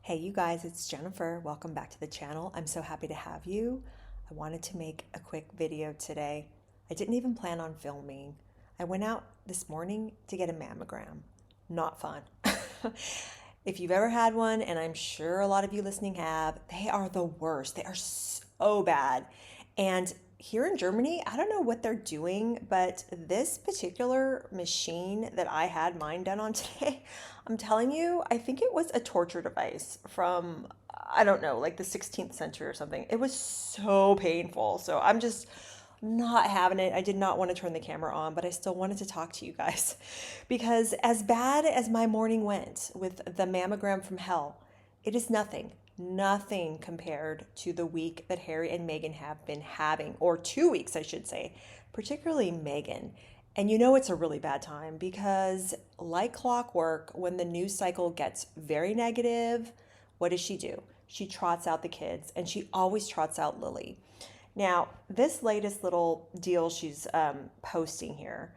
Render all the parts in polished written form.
Hey, you guys, it's Jennifer. Welcome back to the channel. I'm so happy to have you. I wanted to make a quick video today. I didn't even plan on filming. I went out this morning to get a mammogram. Not fun. If you've ever had one, and I'm sure a lot of you listening have, they are the worst. They are so bad. And here in Germany, I don't know what they're doing, but this particular machine that I had mine done on today, I'm telling you, I think it was a torture device from, I don't know, like the 16th century or something. It was so painful. So I'm just not having it. I did not want to turn the camera on, but I still wanted to talk to you guys because as bad as my morning went with the mammogram from hell, it is nothing compared to the week that Harry and Meghan have been having, or 2 weeks, I should say, particularly Meghan. And you know it's a really bad time because, like clockwork, when the news cycle gets very negative, what does she do? She trots out the kids, and she always trots out Lily. Now, this latest little deal she's posting here,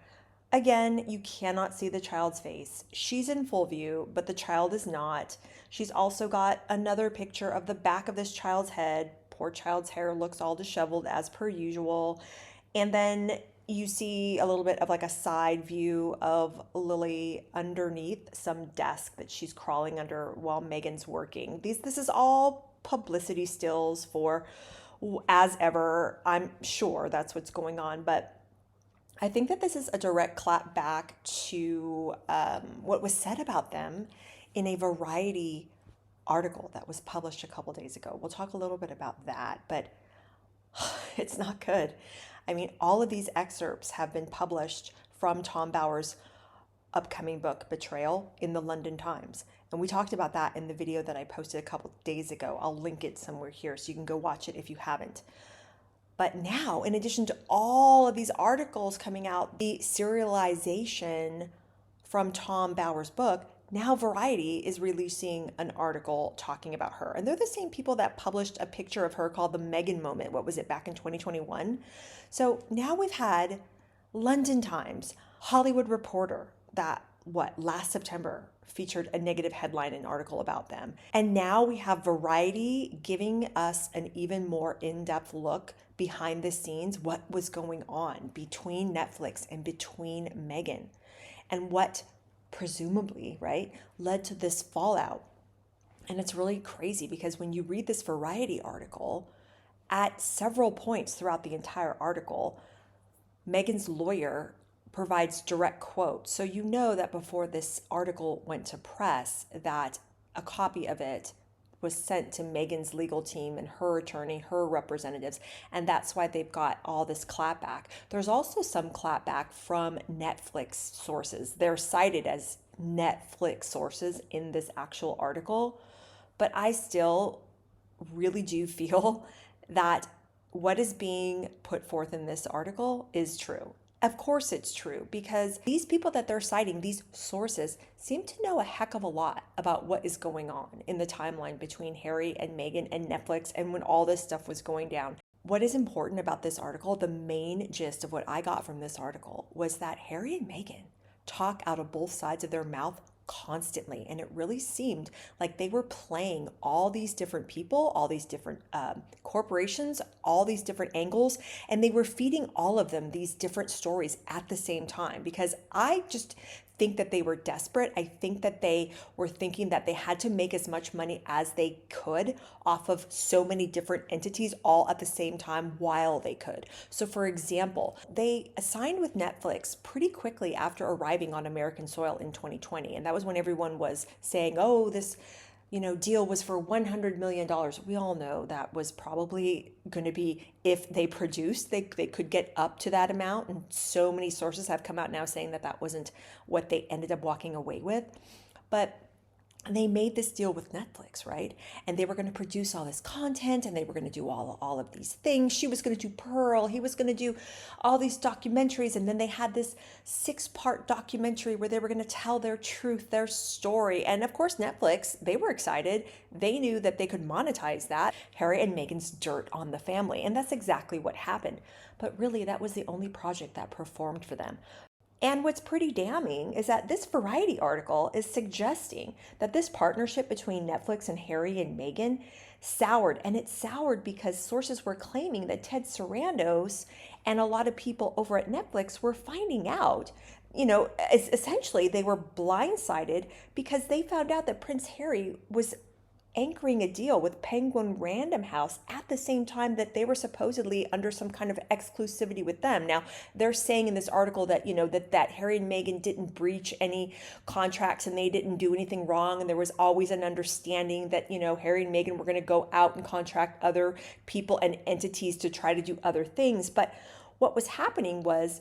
again, you cannot see the child's face. She's in full view, but the child is not. She's also got another picture of the back of this child's head. Poor child's hair looks all disheveled as per usual. And then you see a little bit of like a side view of Lily underneath some desk that she's crawling under while Meghan's working. This is all publicity stills for, as ever, I'm sure that's what's going on, but I think that this is a direct clap back to what was said about them in a Variety article that was published a couple days ago. We'll talk a little bit about that, but it's not good. I mean, all of these excerpts have been published from Tom Bower's upcoming book, Betrayal, in the London Times. And we talked about that in the video that I posted a couple days ago. I'll link it somewhere here so you can go watch it if you haven't. But now, in addition to all of these articles coming out, the serialization from Tom Bower's book, now Variety is releasing an article talking about her. And they're the same people that published a picture of her called the Meghan moment. What was it, back in 2021? So now we've had London Times, Hollywood Reporter, that last September featured a negative headline and article about them. And now we have Variety giving us an even more in-depth look behind the scenes, what was going on between Netflix and between Meghan, and what presumably, right, led to this fallout. And it's really crazy because when you read this Variety article, at several points throughout the entire article, Meghan's lawyer provides direct quotes. So you know that before this article went to press, that a copy of it was sent to Meghan's legal team and her attorney, her representatives, and that's why they've got all this clapback. There's also some clapback from Netflix sources. They're cited as Netflix sources in this actual article, but I still really do feel that what is being put forth in this article is true. Of course it's true, because these people that they're citing, these sources, seem to know a heck of a lot about what is going on in the timeline between Harry and Meghan and Netflix and when all this stuff was going down. What is important about this article, the main gist of what I got from this article, was that Harry and Meghan talk out of both sides of their mouth constantly, and it really seemed like they were playing all these different people, all these different corporations, all these different angles, and they were feeding all of them these different stories at the same time, because I just think that they were desperate. I think that they were thinking that they had to make as much money as they could off of so many different entities all at the same time while they could. So for example, they signed with Netflix pretty quickly after arriving on American soil in 2020. And that was when everyone was saying, oh, this deal was for $100 million. We all know that was probably going to be, if they produced, they could get up to that amount. And so many sources have come out now saying that that wasn't what they ended up walking away with. But they made this deal with Netflix, right? And they were going to produce all this content, and they were going to do all of these things. She was going to do Pearl. He was going to do all these documentaries. And then they had this 6-part documentary where they were going to tell their truth, their story. And of course, Netflix, they were excited. They knew that they could monetize that, Harry and Meghan's dirt on the family. And that's exactly what happened. But really, that was the only project that performed for them. And what's pretty damning is that this Variety article is suggesting that this partnership between Netflix and Harry and Meghan soured. And it soured because sources were claiming that Ted Sarandos and a lot of people over at Netflix were finding out. Essentially, they were blindsided because they found out that Prince Harry was anchoring a deal with Penguin Random House at the same time that they were supposedly under some kind of exclusivity with them. Now, they're saying in this article that, that Harry and Meghan didn't breach any contracts and they didn't do anything wrong. And there was always an understanding that, Harry and Meghan were going to go out and contract other people and entities to try to do other things. But what was happening was,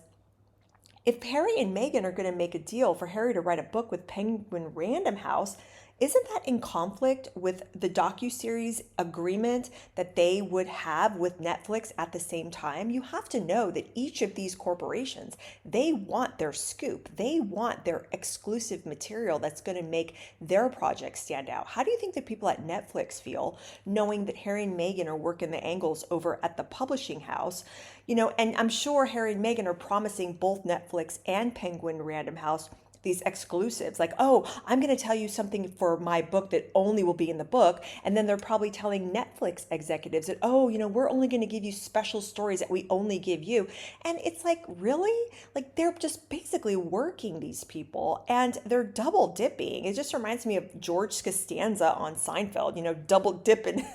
if Harry and Meghan are going to make a deal for Harry to write a book with Penguin Random House, isn't that in conflict with the docuseries agreement that they would have with Netflix at the same time? You have to know that each of these corporations, they want their scoop. They want their exclusive material that's going to make their project stand out. How do you think the people at Netflix feel knowing that Harry and Meghan are working the angles over at the publishing house? And I'm sure Harry and Meghan are promising both Netflix and Penguin Random House these exclusives, like, oh, I'm going to tell you something for my book that only will be in the book. And then they're probably telling Netflix executives that, oh, we're only going to give you special stories that we only give you. And it's like, really? Like, they're just basically working these people and they're double dipping. It just reminds me of George Costanza on Seinfeld, double dipping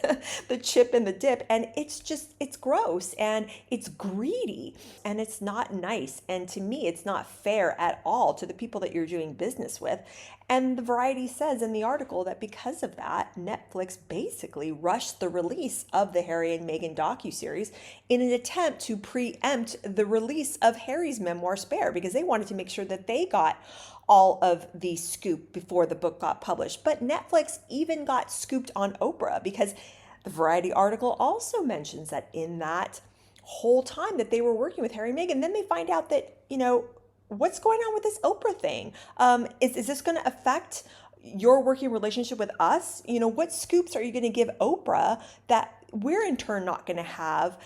the chip and the dip. And it's gross and it's greedy and it's not nice. And to me, it's not fair at all to the people that you're doing business with. And the Variety says in the article that because of that, Netflix basically rushed the release of the Harry and Meghan docuseries in an attempt to preempt the release of Harry's memoir Spare, because they wanted to make sure that they got all of the scoop before the book got published. But Netflix even got scooped on Oprah, because the Variety article also mentions that in that whole time that they were working with Harry and Meghan, then they find out that, what's going on with this Oprah thing? Is this going to affect your working relationship with us? What scoops are you going to give Oprah that we're in turn not going to have?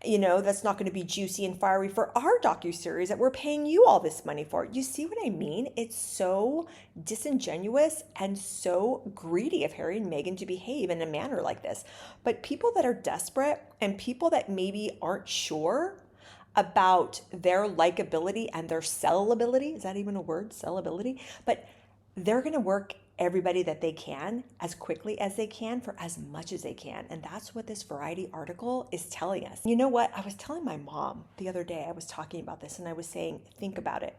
That's not going to be juicy and fiery for our docuseries that we're paying you all this money for. You see what I mean? It's so disingenuous and so greedy of Harry and Meghan to behave in a manner like this. But people that are desperate and people that maybe aren't sure about their likability and their sellability, is that even a word, sellability? But they're going to work everybody that they can as quickly as they can for as much as they can. And that's what this Variety article is telling us. You know what? I was telling my mom the other day, I was talking about this and I was saying, think about it.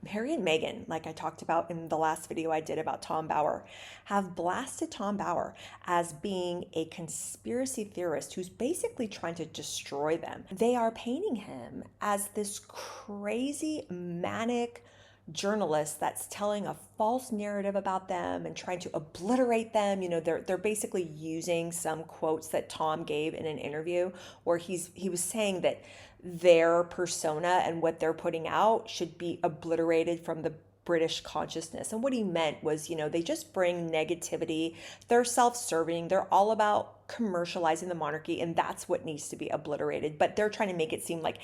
Harry and Meghan, like I talked about in the last video I did about Tom Bauer, have blasted Tom Bauer as being a conspiracy theorist who's basically trying to destroy them. They are painting him as this crazy, manic journalist that's telling a false narrative about them and trying to obliterate them. They're basically using some quotes that Tom gave in an interview where he was saying that their persona and what they're putting out should be obliterated from the British consciousness. And what he meant was, they just bring negativity. They're self-serving. They're all about commercializing the monarchy, and that's what needs to be obliterated. But they're trying to make it seem like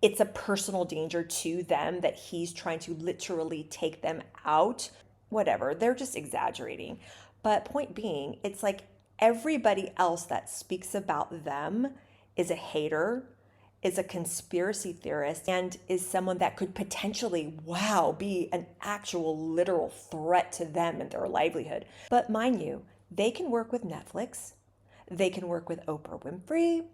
it's a personal danger to them, that he's trying to literally take them out. Whatever, they're just exaggerating. But point being, it's like everybody else that speaks about them is a hater, is a conspiracy theorist, and is someone that could potentially, be an actual literal threat to them and their livelihood. But mind you, they can work with Netflix, they can work with Oprah Winfrey,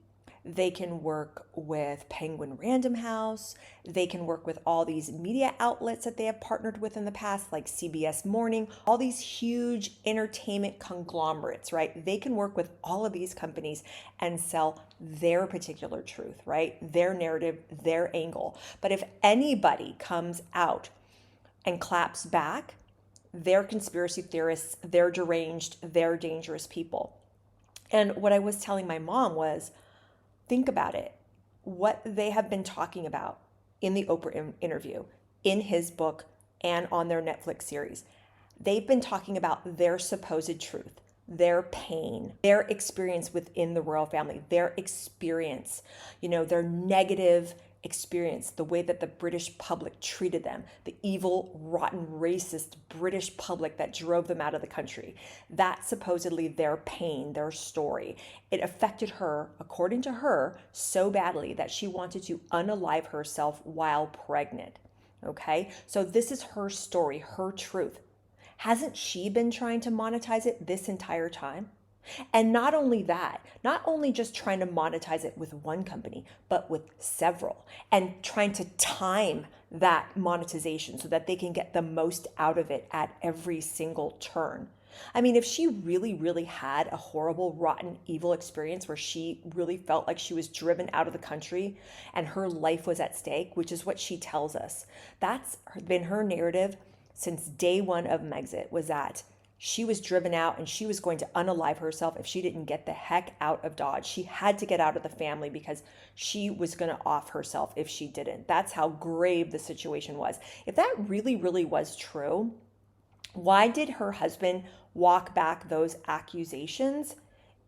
they can work with Penguin Random House. They can work with all these media outlets that they have partnered with in the past, like CBS Morning, all these huge entertainment conglomerates, right? They can work with all of these companies and sell their particular truth, right? Their narrative, their angle. But if anybody comes out and claps back, they're conspiracy theorists, they're deranged, they're dangerous people. And what I was telling my mom was, think about it. What they have been talking about in the Oprah interview, in his book, and on their Netflix series. They've been talking about their supposed truth, their pain, their experience within the royal family, their experience, their negative experience, the way that the British public treated them, the evil, rotten, racist British public that drove them out of the country. That's supposedly their pain, their story. It affected her, according to her, so badly that she wanted to unalive herself while pregnant. Okay? So this is her story, her truth. Hasn't she been trying to monetize it this entire time? And not only that, not only just trying to monetize it with one company, but with several, and trying to time that monetization so that they can get the most out of it at every single turn. I mean, if she really, really had a horrible, rotten, evil experience where she really felt like she was driven out of the country and her life was at stake, which is what she tells us, that's been her narrative since day one of Megxit, was that she was driven out and she was going to unalive herself if she didn't get the heck out of Dodge. She had to get out of the family because she was going to off herself if she didn't. That's how grave the situation was. If that really, really was true, why did her husband walk back those accusations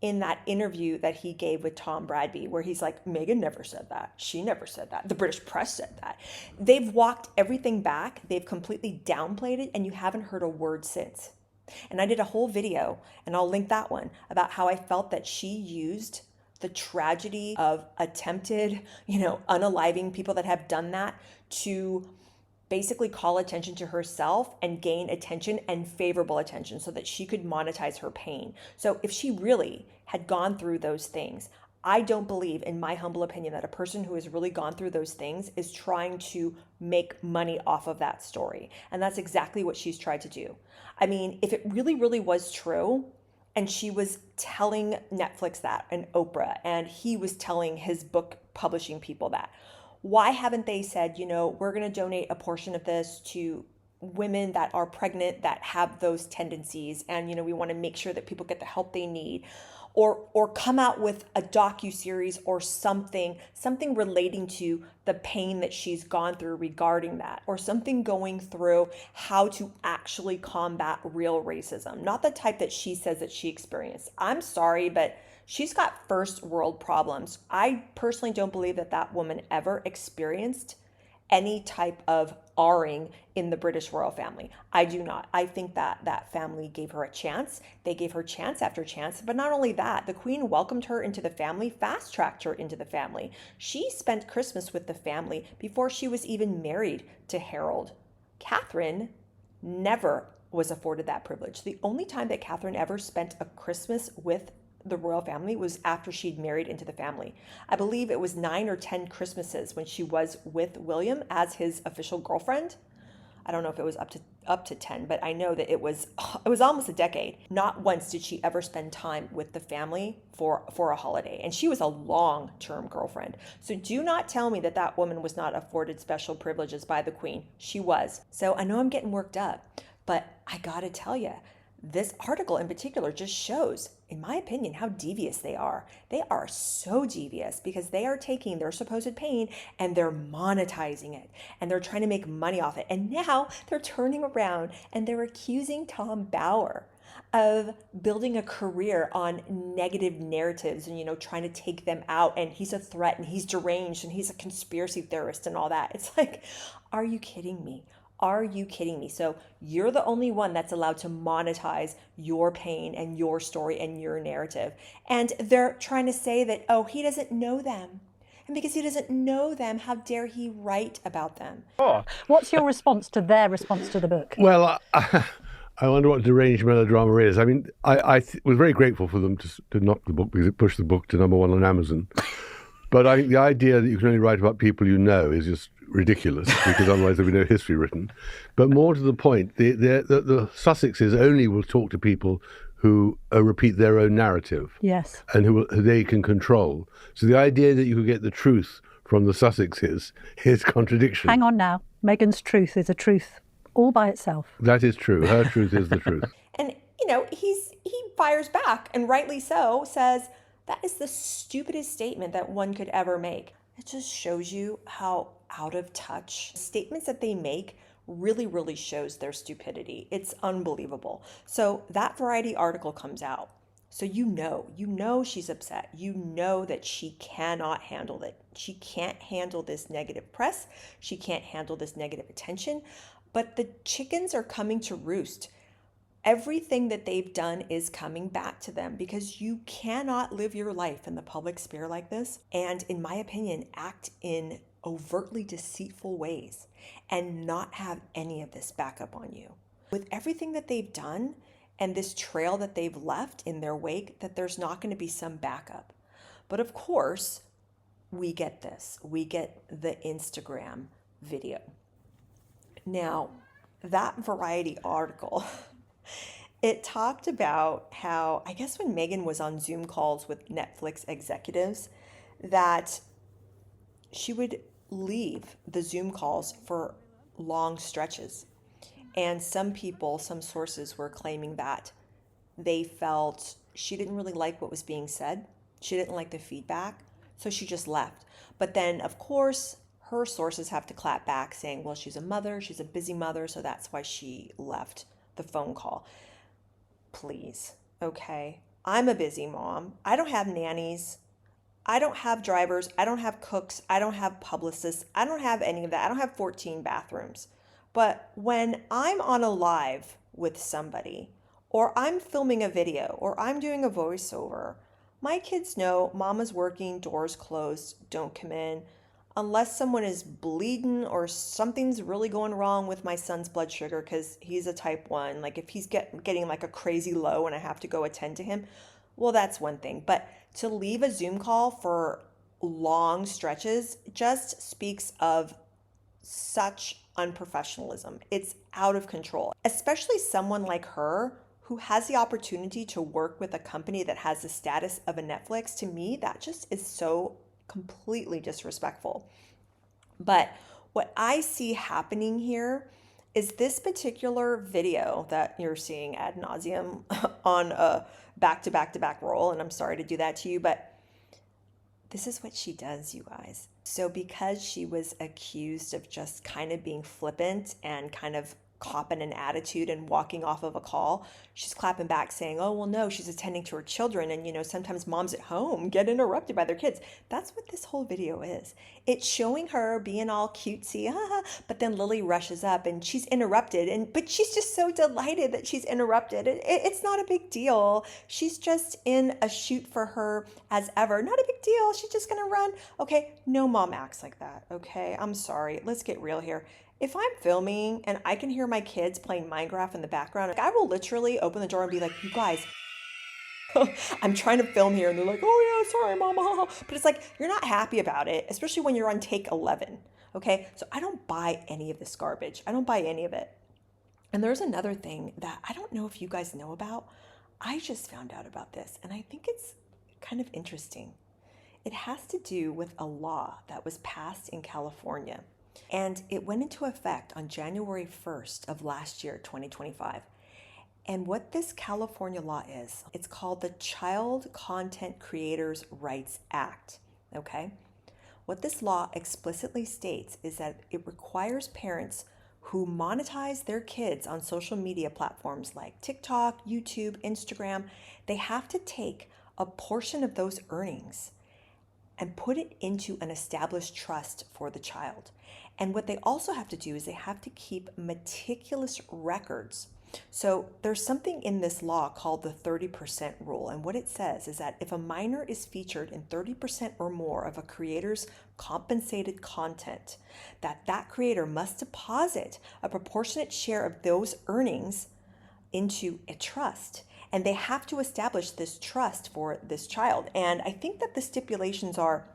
in that interview that he gave with Tom Bradby, where he's like, Meghan never said that. She never said that. The British press said that. They've walked everything back. They've completely downplayed it, and you haven't heard a word since. And I did a whole video, and I'll link that one, about how I felt that she used the tragedy of attempted, unaliving people that have done that to basically call attention to herself and gain attention and favorable attention so that she could monetize her pain. So if she really had gone through those things, I don't believe, in my humble opinion, that a person who has really gone through those things is trying to make money off of that story. And that's exactly what she's tried to do. I mean, if it really, really was true, and she was telling Netflix that, and Oprah, and he was telling his book publishing people that, why haven't they said, we're going to donate a portion of this to women that are pregnant that have those tendencies, and we want to make sure that people get the help they need, or come out with a docuseries or something relating to the pain that she's gone through regarding that, or something going through how to actually combat real racism, not the type that she says that she experienced. I'm sorry, but she's got first world problems. I personally don't believe that woman ever experienced any type of R-ing in the British royal family. I do not. I think that family gave her a chance. They gave her chance after chance. But not only that, the Queen welcomed her into the family, fast-tracked her into the family. She spent Christmas with the family before she was even married to Harold. Catherine never was afforded that privilege. The only time that Catherine ever spent a Christmas with the royal family was after she'd married into the family. I believe it was 9 or 10 Christmases when she was with William as his official girlfriend. I don't know if it was up to 10, but I know that it was almost a decade. Not once did she ever spend time with the family for a holiday. And she was a long-term girlfriend. So do not tell me that woman was not afforded special privileges by the Queen. She was. So I know I'm getting worked up, but I gotta tell you, this article in particular just shows, in my opinion, how devious they are. They are so devious because they are taking their supposed pain and they're monetizing it and they're trying to make money off it. And now they're turning around and they're accusing Tom Bower of building a career on negative narratives and, trying to take them out. And he's a threat and he's deranged and he's a conspiracy theorist and all that. It's like, are you kidding me? Are you kidding me? So you're the only one that's allowed to monetize your pain and your story and your narrative. And they're trying to say that, oh, he doesn't know them. And because he doesn't know them, how dare he write about them? Oh. What's your response to their response to the book? Well, I wonder what deranged melodrama is. I mean, I was very grateful for them to knock the book because it pushed the book to #1 on Amazon. But I think the idea that you can only write about people you know is just ridiculous, because otherwise there'll be no history written. But more to the point, the Sussexes only will talk to people who repeat their own narrative. Yes. And who they can control. So the idea that you could get the truth from the Sussexes is contradiction. Hang on now. Meghan's truth is a truth all by itself. That is true. Her truth is the truth. And, he fires back, and rightly so, says, that is the stupidest statement that one could ever make. It just shows you how out of touch statements that they make really, really shows their stupidity. It's unbelievable. So that Variety article comes out. So you know she's upset. You know that she cannot handle it. She can't handle this negative press. She can't handle this negative attention. But the chickens are coming to roost. Everything that they've done is coming back to them because you cannot live your life in the public sphere like this and, in my opinion, act in overtly deceitful ways and not have any of this back up on you. With everything that they've done and this trail that they've left in their wake, that there's not going to be some backup. But of course, we get this. We get the Instagram video. Now, that Variety article, it talked about how, I guess when Meghan was on Zoom calls with Netflix executives, that she would leave the Zoom calls for long stretches. And some people, some sources were claiming that they felt she didn't really like what was being said. She didn't like the feedback, so she just left. But then, of course, her sources have to clap back saying, well, she's a mother, she's a busy mother, so that's why she left the phone call. Please, okay? I'm a busy mom. I don't have nannies. I don't have drivers. I don't have cooks. I don't have publicists. I don't have any of that. I don't have 14 bathrooms. But when I'm on a live with somebody, or I'm filming a video, or I'm doing a voiceover, my kids know mama's working, doors closed, don't come in. Unless someone is bleeding or something's really going wrong with my son's blood sugar because he's a type 1, like if he's getting like a crazy low and I have to go attend to him, well, that's one thing. But to leave a Zoom call for long stretches just speaks of such unprofessionalism. It's out of control, especially someone like her who has the opportunity to work with a company that has the status of a Netflix. To me, that just is so completely disrespectful. But what I see happening here is this particular video that you're seeing ad nauseum on a back-to-back-to-back roll, and I'm sorry to do that to you, but this is what she does, you guys. So because she was accused of just kind of being flippant and kind of copping an attitude and walking off of a call, she's clapping back saying, oh, well, no, she's attending to her children. And, sometimes moms at home get interrupted by their kids. That's what this whole video is. It's showing her being all cutesy, but then Lily rushes up and she's interrupted. But she's just so delighted that she's interrupted. It's not a big deal. She's just in a shoot for her as ever. Not a big deal. She's just going to run. Okay, no mom acts like that. Okay, I'm sorry. Let's get real here. If I'm filming and I can hear my kids playing Minecraft in the background, I will literally open the door and be like, you guys, I'm trying to film here. And they're like, oh yeah, sorry, mama. But it's like, you're not happy about it, especially when you're on take 11. Okay, so I don't buy any of this garbage. I don't buy any of it. And there's another thing that I don't know if you guys know about. I just found out about this and I think it's kind of interesting. It has to do with a law that was passed in California. And it went into effect on January 1st of last year, 2025. And what this California law is, it's called the Child Content Creators Rights Act, okay? What this law explicitly states is that it requires parents who monetize their kids on social media platforms like TikTok, YouTube, Instagram, they have to take a portion of those earnings and put it into an established trust for the child. And what they also have to do is they have to keep meticulous records. So there's something in this law called the 30% rule. And what it says is that if a minor is featured in 30% or more of a creator's compensated content, that creator must deposit a proportionate share of those earnings into a trust. And they have to establish this trust for this child. And I think that the stipulations are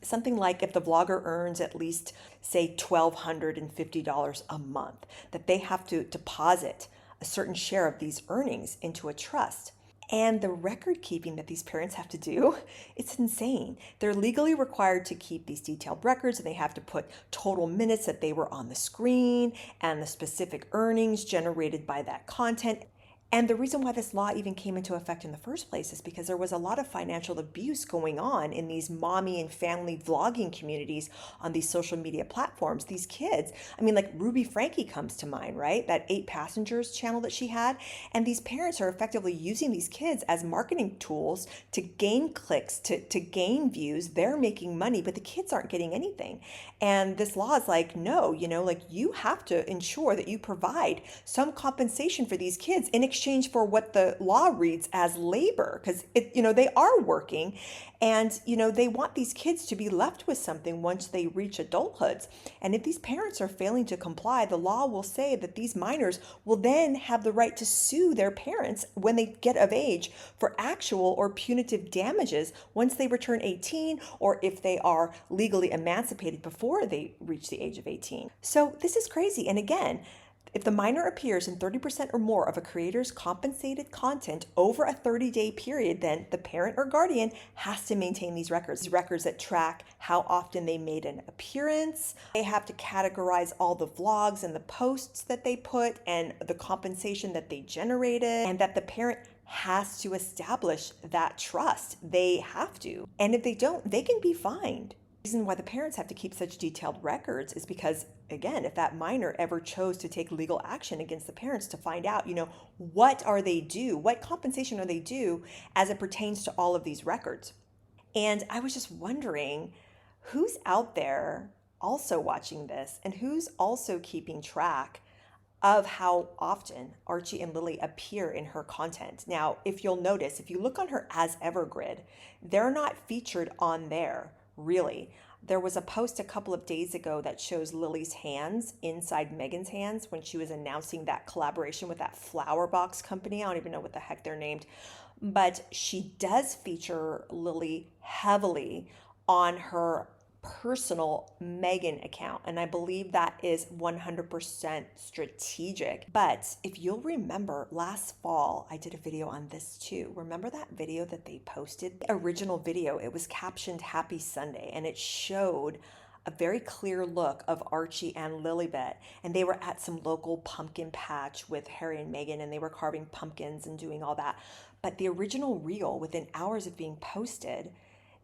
something like if the vlogger earns at least, say, $1,250 a month, that they have to deposit a certain share of these earnings into a trust. And the record keeping that these parents have to do, it's insane. They're legally required to keep these detailed records, and they have to put total minutes that they were on the screen and the specific earnings generated by that content. And the reason why this law even came into effect in the first place is because there was a lot of financial abuse going on in these mommy and family vlogging communities on these social media platforms. These kids, I mean, like Ruby Frankie comes to mind, right? That 8 Passengers channel that she had. And these parents are effectively using these kids as marketing tools to gain clicks, to gain views. They're making money, but the kids aren't getting anything. And this law is like, no, like you have to ensure that you provide some compensation for these kids in exchange for what the law reads as labor, because they are working, and they want these kids to be left with something once they reach adulthood. And if these parents are failing to comply, the law will say that these minors will then have the right to sue their parents when they get of age for actual or punitive damages once they return 18, or if they are legally emancipated before they reach the age of 18. So this is crazy. And again, if the minor appears in 30% or more of a creator's compensated content over a 30-day period, then the parent or guardian has to maintain these records that track how often they made an appearance. They have to categorize all the vlogs and the posts that they put and the compensation that they generated, and that the parent has to establish that trust. They have to. And if they don't, they can be fined. The reason why the parents have to keep such detailed records is because, again, if that minor ever chose to take legal action against the parents to find out, what are they due? What compensation are they due as it pertains to all of these records? And I was just wondering who's out there also watching this and who's also keeping track of how often Archie and Lily appear in her content. Now, if you'll notice, if you look on her As Ever grid, they're not featured on there, really. There was a post a couple of days ago that shows Lily's hands inside Meghan's hands when she was announcing that collaboration with that flower box company. I don't even know what the heck they're named. But she does feature Lily heavily on her personal Meghan account, and I believe that is 100% strategic. But if you'll remember, last fall I did a video on this too. Remember that video that they posted? The original video, it was captioned Happy Sunday, and it showed a very clear look of Archie and Lilibet, and they were at some local pumpkin patch with Harry and Meghan, and they were carving pumpkins and doing all that. But the original reel, within hours of being posted,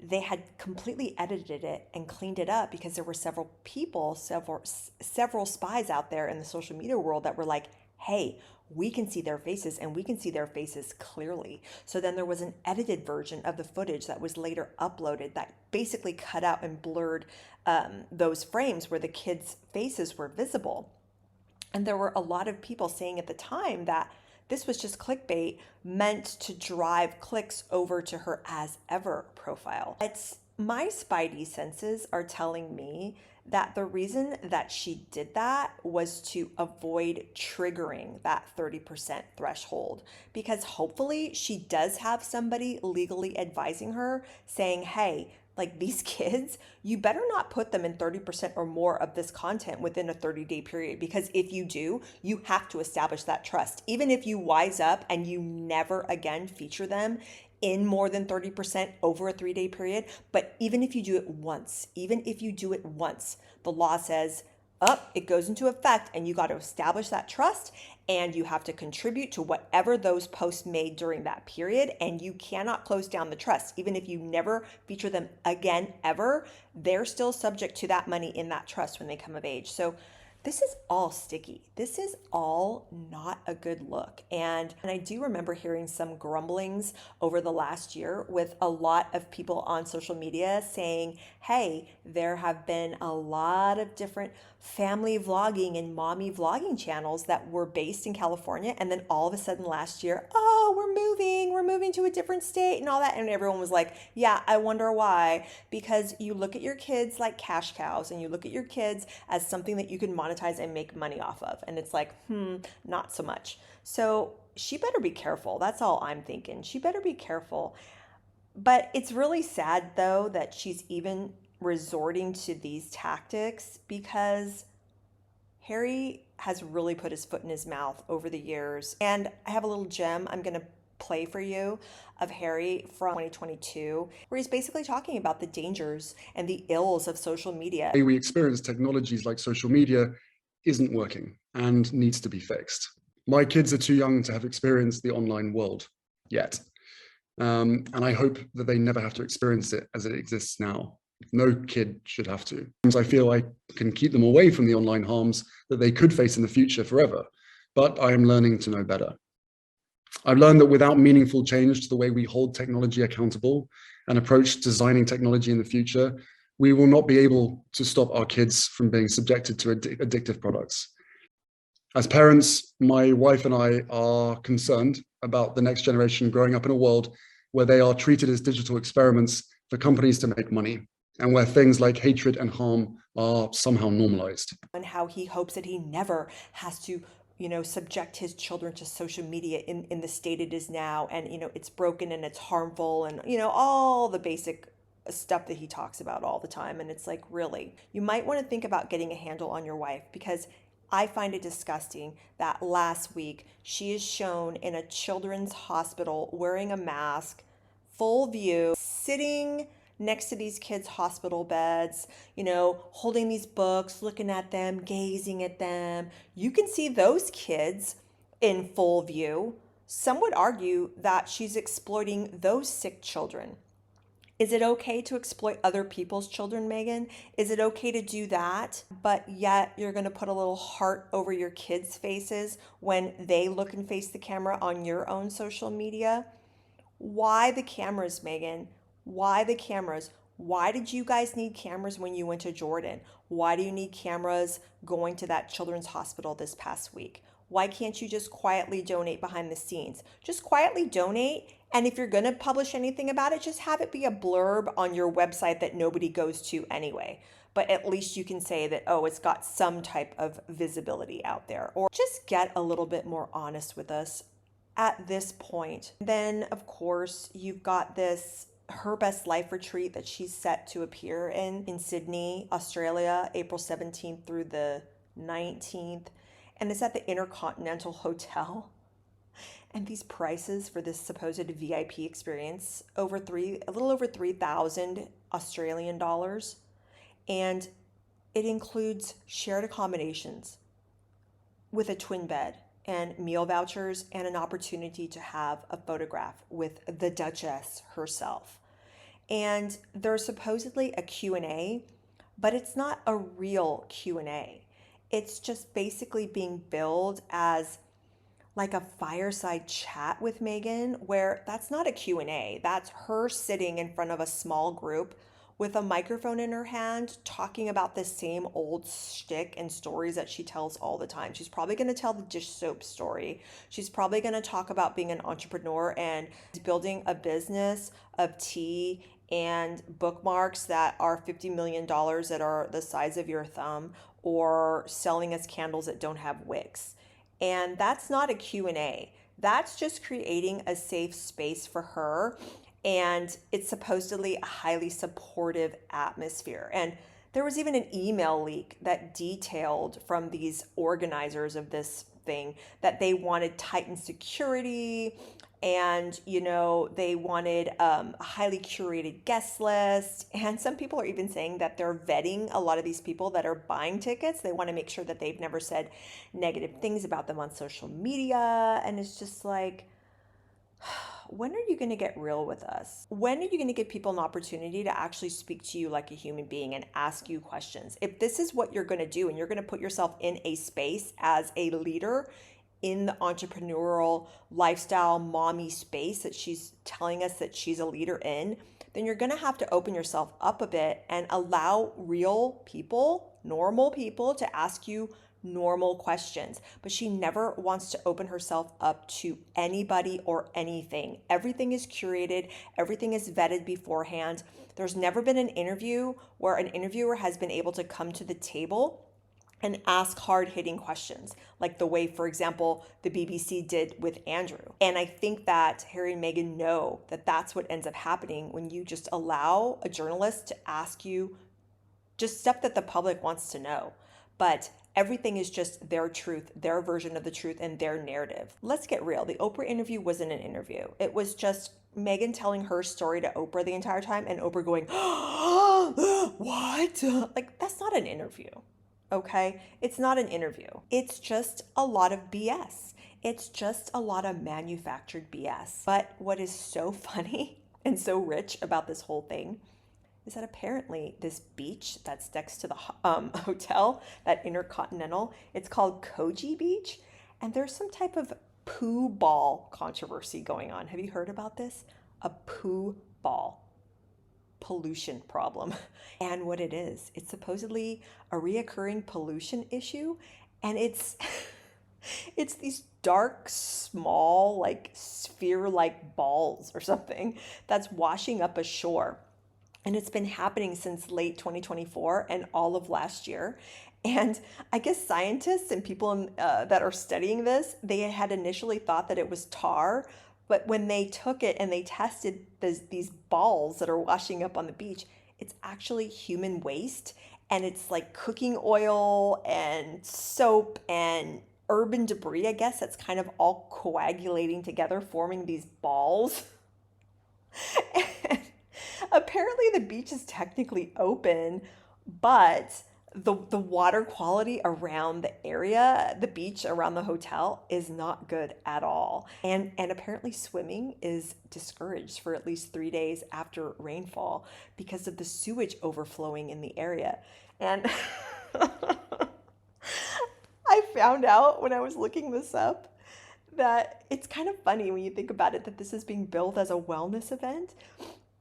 they had completely edited it and cleaned it up because there were several spies out there in the social media world that were like, hey, we can see their faces, and we can see their faces clearly. So then there was an edited version of the footage that was later uploaded that basically cut out and blurred those frames where the kids' faces were visible. And there were a lot of people saying at the time that this was just clickbait meant to drive clicks over to her As Ever profile. My spidey senses are telling me that the reason that she did that was to avoid triggering that 30% threshold, because hopefully she does have somebody legally advising her saying, hey, like these kids, you better not put them in 30% or more of this content within a 30-day period, because if you do, you have to establish that trust. Even if you wise up and you never again feature them in more than 30% over a 3-day period, but even if you do it once, the law says, it goes into effect, and you got to establish that trust, and you have to contribute to whatever those posts made during that period, and you cannot close down the trust. Even if you never feature them again ever, they're still subject to that money in that trust when they come of age. So this is all sticky. This is all not a good look. And I do remember hearing some grumblings over the last year with a lot of people on social media saying, hey, there have been a lot of different family vlogging and mommy vlogging channels that were based in California. And then all of a sudden last year, we're moving to a different state and all that. And everyone was like, yeah, I wonder why. Because you look at your kids like cash cows, and you look at your kids as something that you can monetize and make money off of. And it's like, not so much. So she better be careful. That's all I'm thinking. She better be careful. But it's really sad, though, that she's even resorting to these tactics, because Harry has really put his foot in his mouth over the years. And I have a little gem I'm going to play for you of Harry from 2022, where he's basically talking about the dangers and the ills of social media. The way we experience technologies like social media isn't working and needs to be fixed. My kids are too young to have experienced the online world yet. And I hope that they never have to experience it as it exists now. No kid should have to. I feel I can keep them away from the online harms that they could face in the future forever, but I am learning to know better. I've learned that without meaningful change to the way we hold technology accountable and approach designing technology in the future, we will not be able to stop our kids from being subjected to addictive products. As parents, my wife and I are concerned about the next generation growing up in a world where they are treated as digital experiments for companies to make money, and where things like hatred and harm are somehow normalized. And how he hopes that he never has to, subject his children to social media in the state it is now. And, it's broken and it's harmful and, all the basic stuff that he talks about all the time. And it's like, really, you might want to think about getting a handle on your wife, because I find it disgusting that last week she is shown in a children's hospital wearing a mask, full view, sitting next to these kids' hospital beds, holding these books, looking at them, gazing at them. You can see those kids in full view. Some would argue that she's exploiting those sick children. Is it okay to exploit other people's children, Meghan? Is it okay to do that, but yet you're going to put a little heart over your kids' faces when they look and face the camera on your own social media? Why the cameras, Meghan? Why the cameras? Why did you guys need cameras when you went to Jordan? Why do you need cameras going to that children's hospital this past week? Why can't you just quietly donate behind the scenes? Just quietly donate. And if you're going to publish anything about it, just have it be a blurb on your website that nobody goes to anyway. But at least you can say that, oh, it's got some type of visibility out there. Or just get a little bit more honest with us at this point. Then, of course, you've got this Her Best Life retreat that she's set to appear in Sydney, Australia, April 17th through the 19th. And it's at the Intercontinental Hotel. And these prices for this supposed VIP experience, a little over 3,000 Australian dollars. And it includes shared accommodations with a twin bed and meal vouchers and an opportunity to have a photograph with the Duchess herself. And there's supposedly a Q&A, but it's not a real Q&A. It's just basically being billed as like a fireside chat with Meghan, where that's not a Q&A. That's her sitting in front of a small group with a microphone in her hand, talking about the same old shtick and stories that she tells all the time. She's probably going to tell the dish soap story. She's probably going to talk about being an entrepreneur and building a business of tea and bookmarks that are $50 million that are the size of your thumb, or selling us candles that don't have wicks. And that's not a Q&A. That's just creating a safe space for her. And it's supposedly a highly supportive atmosphere. And there was even an email leak that detailed from these organizers of this thing that they wanted tightened security, and they wanted a highly curated guest list. And some people are even saying that they're vetting a lot of these people that are buying tickets. They want to make sure that they've never said negative things about them on social media. And it's just like, when are you going to get real with us? When are you going to give people an opportunity to actually speak to you like a human being and ask you questions? If this is what you're going to do, and you're going to put yourself in a space as a leader in the entrepreneurial lifestyle mommy space that she's telling us that she's a leader in, then you're going to have to open yourself up a bit and allow real people, normal people, to ask you normal questions. But she never wants to open herself up to anybody or anything. Everything is curated, everything is vetted beforehand. There's never been an interview where an interviewer has been able to come to the table and ask hard-hitting questions, like the way, for example, the BBC did with Andrew. And I think that Harry and Meghan know that that's what ends up happening when you just allow a journalist to ask you just stuff that the public wants to know. But everything is just their truth, their version of the truth, and their narrative. Let's get real. The Oprah interview wasn't an interview. It was just Meghan telling her story to Oprah the entire time, and Oprah going, what? Like, that's not an interview. Okay? It's not an interview. It's just a lot of BS. It's just a lot of manufactured BS. But what is so funny and so rich about this whole thing is that apparently this beach that's next to the hotel, that Intercontinental, it's called Koji Beach, and there's some type of poo ball controversy going on. Have you heard about this? A poo ball pollution problem. And what it is, it's supposedly a reoccurring pollution issue, and it's it's these dark, small, like sphere-like balls or something that's washing up ashore. And it's been happening since late 2024 and all of last year. And I guess scientists and people that are studying this, they had initially thought that it was tar, but when they took it and they tested these balls that are washing up on the beach, it's actually human waste. And it's like cooking oil and soap and urban debris, I guess, that's kind of all coagulating together, forming these balls. And apparently the beach is technically open, but the water quality around the area, the beach around the hotel, is not good at all. And apparently swimming is discouraged for at least 3 days after rainfall because of the sewage overflowing in the area. And I found out when I was looking this up that it's kind of funny when you think about it that this is being billed as a wellness event.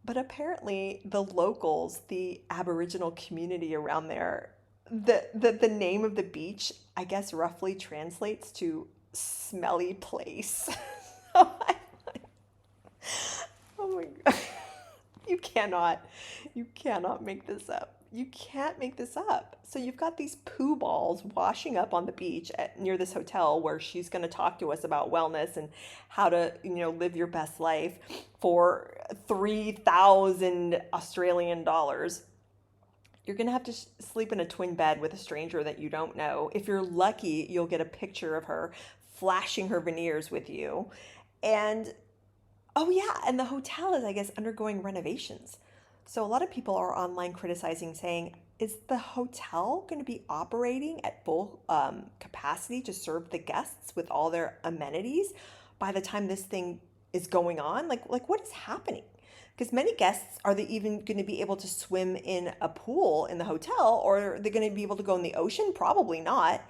But apparently the locals, the Aboriginal community around there, the name of the beach, I guess, roughly translates to smelly place. So I'm like, oh my God. You cannot make this up. You can't make this up. So you've got these poo balls washing up on the beach near this hotel where she's going to talk to us about wellness and how to, live your best life for 3,000 Australian dollars. You're going to have to sleep in a twin bed with a stranger that you don't know. If you're lucky, you'll get a picture of her flashing her veneers with you. And oh yeah, and the hotel is, I guess, undergoing renovations. So a lot of people are online criticizing, saying, is the hotel going to be operating at full capacity to serve the guests with all their amenities by the time this thing is going on? Like what is happening? Because many guests, are they even going to be able to swim in a pool in the hotel, or are they going to be able to go in the ocean? Probably not.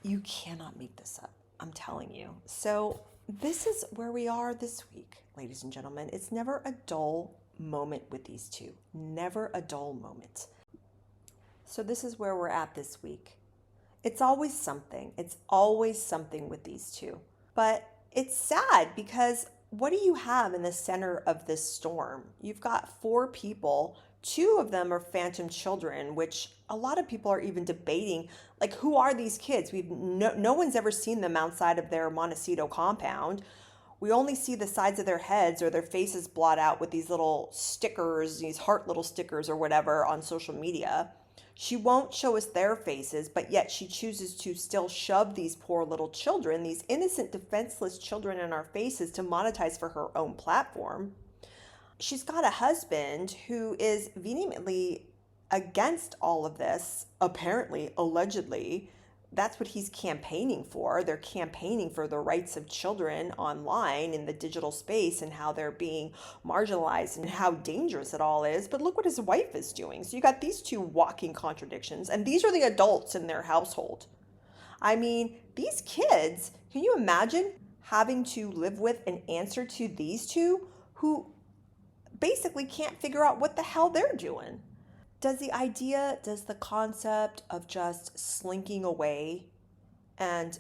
You cannot make this up. I'm telling you. So this is where we are this week, ladies and gentlemen. It's never a dull moment with these two. Never a dull moment. So this is where we're at this week. It's always something. It's always something with these two. But it's sad because what do you have in the center of this storm? You've got 4 people. 2 of them are phantom children, which a lot of people are even debating, like, who are these kids? No one's ever seen them outside of their Montecito compound. We only see the sides of their heads or their faces blot out with these little stickers, these heart little stickers or whatever on social media. She won't show us their faces, but yet she chooses to still shove these poor little children, these innocent, defenseless children, in our faces to monetize for her own platform. She's got a husband who is vehemently against all of this, apparently, allegedly. That's what he's campaigning for. They're campaigning for the rights of children online in the digital space and how they're being marginalized and how dangerous it all is. But look what his wife is doing. So you got these 2 walking contradictions, and these are the adults in their household. I mean, these kids, can you imagine having to live with and answer to these 2 who basically can't figure out what the hell they're doing? Does the concept of just slinking away and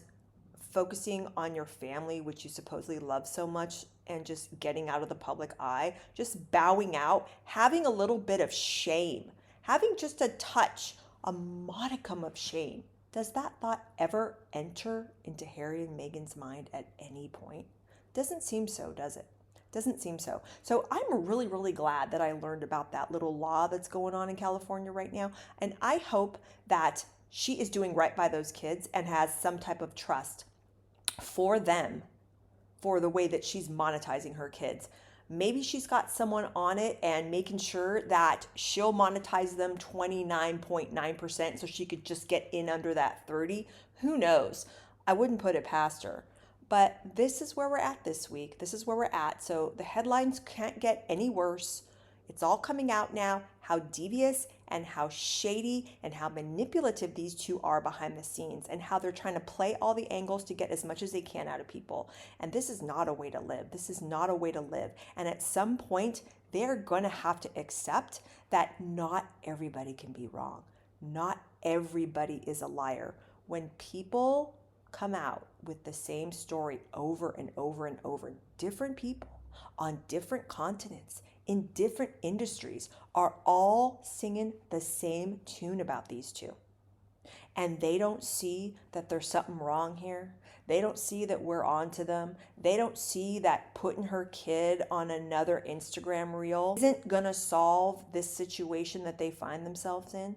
focusing on your family, which you supposedly love so much, and just getting out of the public eye, just bowing out, having a little bit of shame, having just a touch, a modicum of shame, does that thought ever enter into Harry and Meghan's mind at any point? Doesn't seem so, does it? Doesn't seem so. So I'm really, really glad that I learned about that little law that's going on in California right now. And I hope that she is doing right by those kids and has some type of trust for them, for the way that she's monetizing her kids. Maybe she's got someone on it and making sure that she'll monetize them 29.9% so she could just get in under that 30. Who knows? I wouldn't put it past her. But this is where we're at this week. This is where we're at. So the headlines can't get any worse. It's all coming out now, how devious and how shady and how manipulative these two are behind the scenes, and how they're trying to play all the angles to get as much as they can out of people. And this is not a way to live. This is not a way to live. And at some point, they're going to have to accept that not everybody can be wrong. Not everybody is a liar. When people come out with the same story over and over and over, different people on different continents, in different industries, are all singing the same tune about these two. And they don't see that there's something wrong here. They don't see that we're onto them. They don't see that putting her kid on another Instagram reel isn't gonna solve this situation that they find themselves in.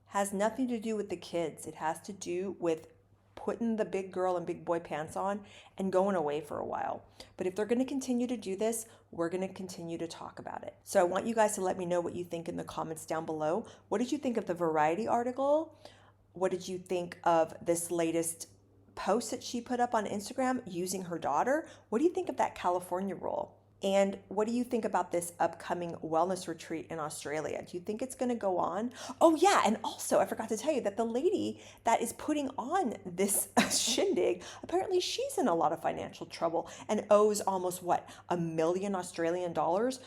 Has nothing to do with the kids. It has to do with putting the big girl and big boy pants on and going away for a while. But if they're going to continue to do this, we're going to continue to talk about it. So I want you guys to let me know what you think in the comments down below. What did you think of the Variety article? What did you think of this latest post that she put up on Instagram using her daughter? What do you think of that California rule? And what do you think about this upcoming wellness retreat in Australia? Do you think it's going to go on? Oh yeah, and also I forgot to tell you that the lady that is putting on this shindig, apparently she's in a lot of financial trouble and owes almost what, $1 million Australian dollars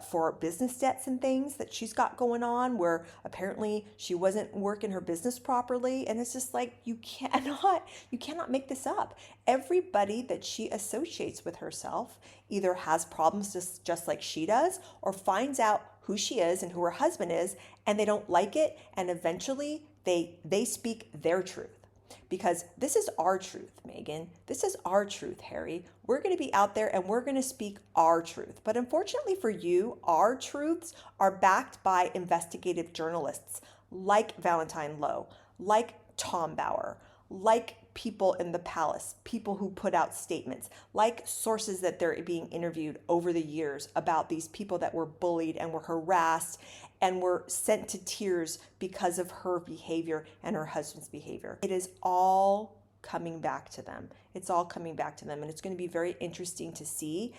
for business debts and things that she's got going on, where apparently she wasn't working her business properly. And it's just like, you cannot make this up. Everybody that she associates with herself either has problems just like she does, or finds out who she is and who her husband is, and they don't like it, and eventually they speak their truth. Because this is our truth, Meghan. This is our truth, Harry. We're going to be out there and we're going to speak our truth. But unfortunately for you, our truths are backed by investigative journalists like Valentine Lowe, like Tom Bauer, like people in the palace, people who put out statements, like sources that they're being interviewed over the years about these people that were bullied and were harassed and were sent to tears because of her behavior and her husband's behavior. It is all coming back to them. It's all coming back to them. And it's going to be very interesting to see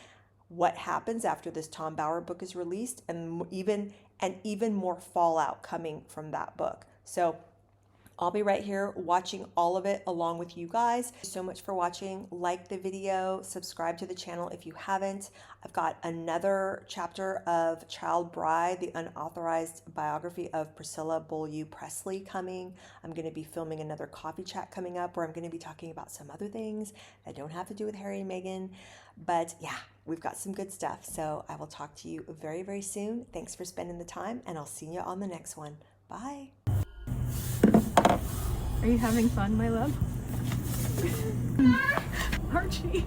what happens after this Tom Bauer book is released, and even more fallout coming from that book. So I'll be right here watching all of it along with you guys. Thank you so much for watching. Like the video, subscribe to the channel if you haven't. I've got another chapter of Child Bride, the unauthorized biography of Pricilla Presley coming. I'm going to be filming another coffee chat coming up where I'm going to be talking about some other things that don't have to do with Harry and Meghan. But yeah, we've got some good stuff. So I will talk to you very, very soon. Thanks for spending the time, and I'll see you on the next one. Bye. Are you having fun, my love? Archie.